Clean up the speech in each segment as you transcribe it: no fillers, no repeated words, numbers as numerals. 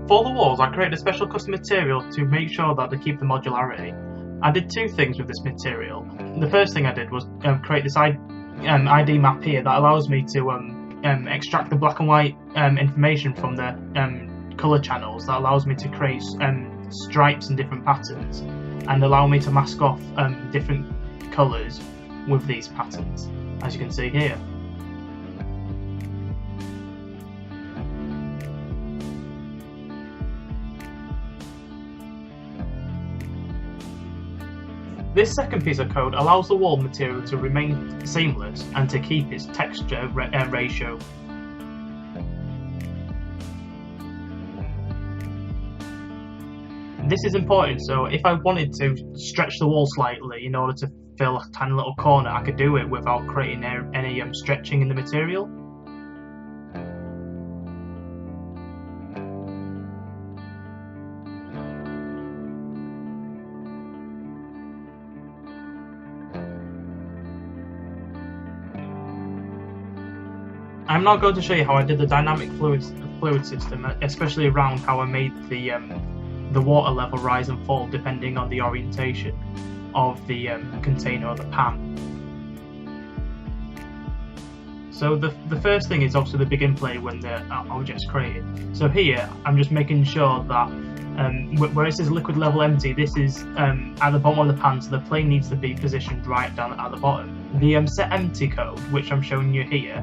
For the walls, I created a special custom material to make sure that they keep the modularity. I did two things with this material. The first thing I did was create this ID map here that allows me to extract the black and white information from the colour channels, that allows me to create stripes and different patterns, and allow me to mask off different colours with these patterns, as you can see here. This second piece of code allows the wall material to remain seamless and to keep its texture ratio. This is important, so if I wanted to stretch the wall slightly in order to fill a tiny little corner, I could do it without creating any stretching in the material. I'm now going to show you how I did the dynamic fluid system, especially around how I made the water level rise and fall depending on the orientation of the container or the pan. So the first thing is obviously the begin play when the object's created. So here I'm just making sure that where it says liquid level empty, this is at the bottom of the pan, so the plane needs to be positioned right down at the bottom. The set empty code, which I'm showing you here,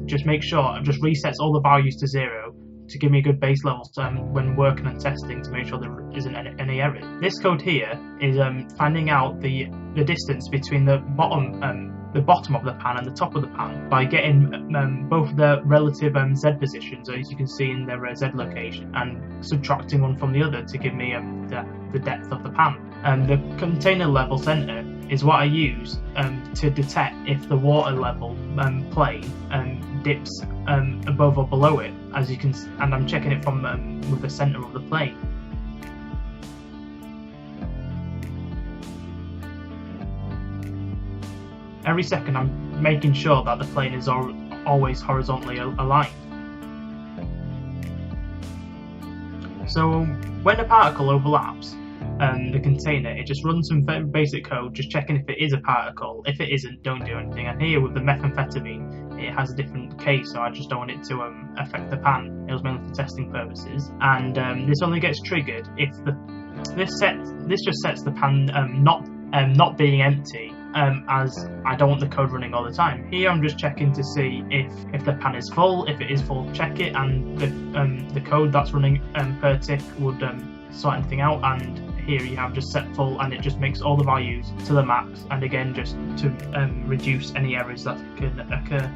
just resets all the values to 0 to give me a good base level when working and testing, to make sure there isn't any errors. This code here is finding out the distance between the bottom of the pan and the top of the pan by getting both the relative Z positions, as you can see in their Z location, and subtracting one from the other to give me the depth of the pan. The container level center is what I use to detect if the water level plane dips above or below it, as you can, and I'm checking it from with the center of the plane. Every second I'm making sure that the plane is always horizontally aligned. So when a particle overlaps the container, it just runs some basic code, just checking if it is a particle. If it isn't, don't do anything. And here with the methamphetamine, it has a different case, so I just don't want it to affect the pan. It was mainly for testing purposes, and this only gets triggered if this just sets the pan not being empty, as I don't want the code running all the time. Here I'm just checking to see if the pan is full. If it is full, check it, and the code that's running per tick would sort anything out. And here you have just set full, and it just makes all the values to the max, and again just to reduce any errors that can occur.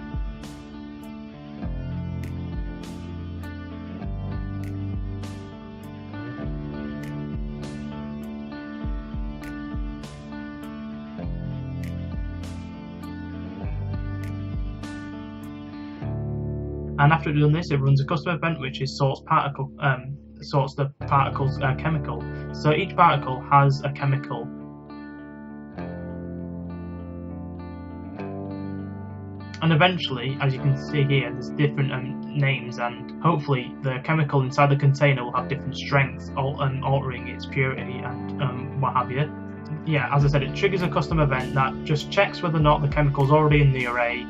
And after doing this, it runs a custom event which is sorts the particle's chemical. So each particle has a chemical. And eventually, as you can see here, there's different names, and hopefully the chemical inside the container will have different strengths, altering its purity and what have you. Yeah, as I said, it triggers a custom event that just checks whether or not the chemical's already in the array.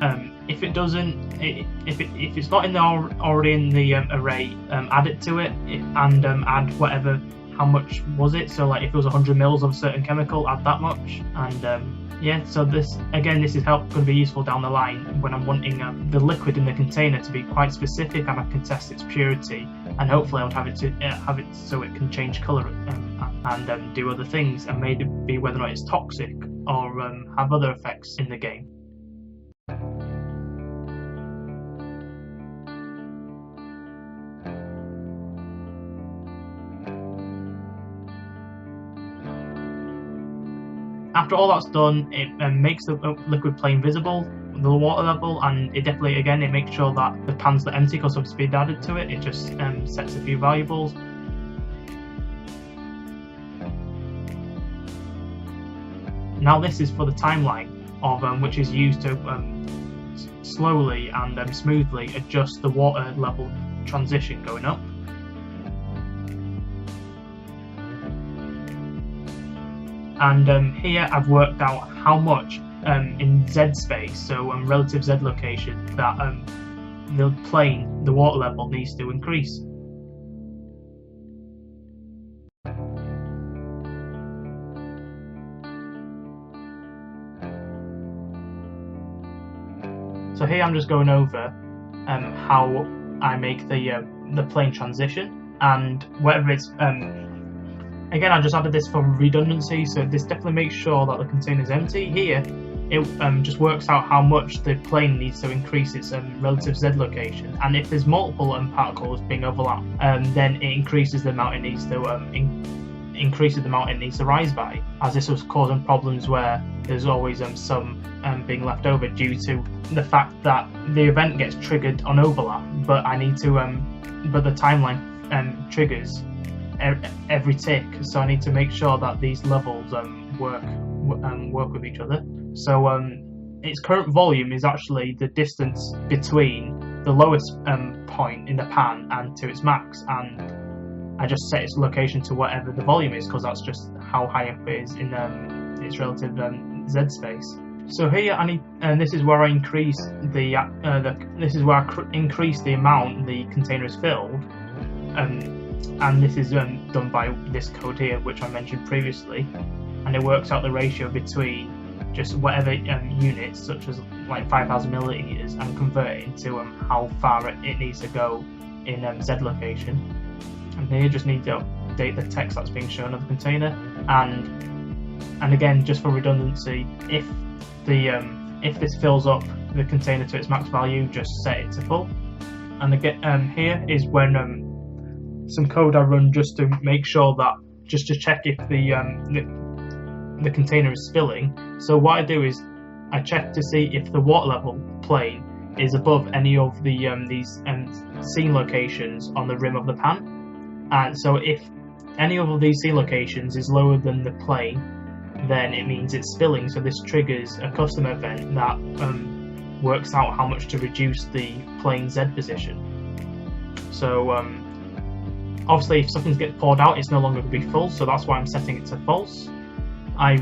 If it doesn't, if it's not already in the array, add it to it, and add whatever. How much was it? So like if it was 100 mils of a certain chemical, add that much. And yeah, so this is going to be useful down the line when I'm wanting the liquid in the container to be quite specific, and I can test its purity, and hopefully I would have it so it can change colour and do other things, and maybe whether or not it's toxic or have other effects in the game. After all that's done, it makes the liquid plane visible, the water level, and it definitely, again, it makes sure that the pan's not empty because of speed added to it. It just sets a few variables. Now this is for the timeline of which is used to slowly and smoothly adjust the water level transition going up. And here I've worked out how much in Z space, so relative Z location, that the plane, the water level, needs to increase. So here I'm just going over how I make the plane transition, and whether it's again, I just added this for redundancy, so this definitely makes sure that the container is empty. Here it just works out how much the plane needs to increase its relative Z location, and if there's multiple particles being overlapped, then it increases the amount it needs to rise by, as this was causing problems where there's always some being left over due to the fact that the event gets triggered on overlap, but I need to but the timeline triggers every tick, so I need to make sure that these levels work with each other. So its current volume is actually the distance between the lowest point in the pan and to its max, and I just set its location to whatever the volume is, because that's just how high up it is in its relative Z space. So here I need, and this is where I increase this is where I increase the amount the container is filled, and this is done by this code here, which I mentioned previously, and it works out the ratio between just whatever units, such as like 5,000 milliliters, and convert it into how far it needs to go in Z location. And here you just need to update the text that's being shown on the container, and again, just for redundancy, if this fills up the container to its max value, just set it to full. And again, here is when some code I run just to make sure that, just to check if the container is spilling. So what I do is I check to see if the water level plane is above any of these scene locations on the rim of the pan. And so if any of these scene locations is lower than the plane, then it means it's spilling. So this triggers a custom event that works out how much to reduce the plane Z position. So obviously, if something gets poured out, it's no longer going to be full, so that's why I'm setting it to false. I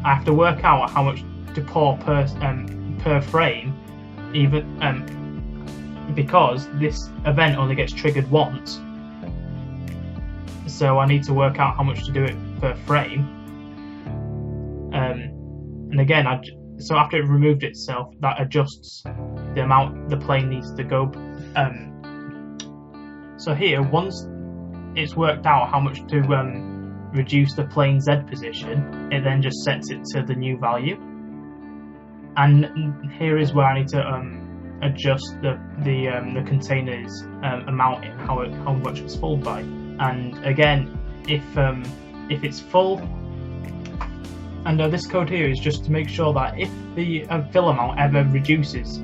have to work out how much to pour per frame, even because this event only gets triggered once. So I need to work out how much to do it per frame. And again, so after it removed itself, that adjusts the amount the plane needs to go. So here, once it's worked out how much to reduce the plane Z position, it then just sets it to the new value. And here is where I need to adjust the container's amount, how much it's full by. And again, if it's full, and this code here is just to make sure that if the fill amount ever reduces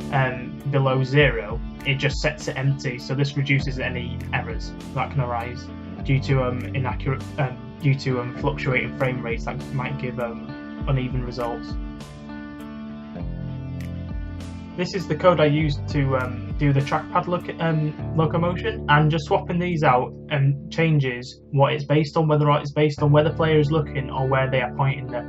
below 0, it just sets it empty. So this reduces any errors that can arise due to fluctuating frame rates that might give uneven results. This is the code I used to do the trackpad locomotion, and just swapping these out changes what it's based on, whether it's based on where the player is looking or where they are pointing the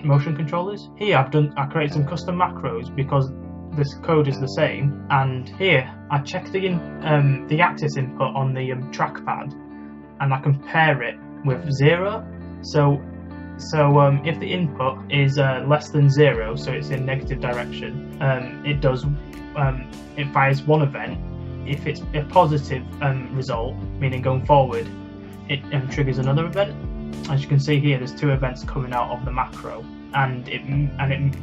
motion controllers. Here I created some custom macros because this code is the same, and here I check the axis input on the trackpad, and I compare it with 0. So if the input is less than 0, so it's in negative direction, it fires one event. If it's a positive result, meaning going forward, it triggers another event. As you can see here, there's 2 events coming out of the macro, and it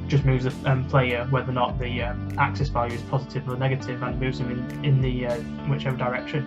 just moves the player whether or not the axis value is positive or negative, and moves them in the whichever direction.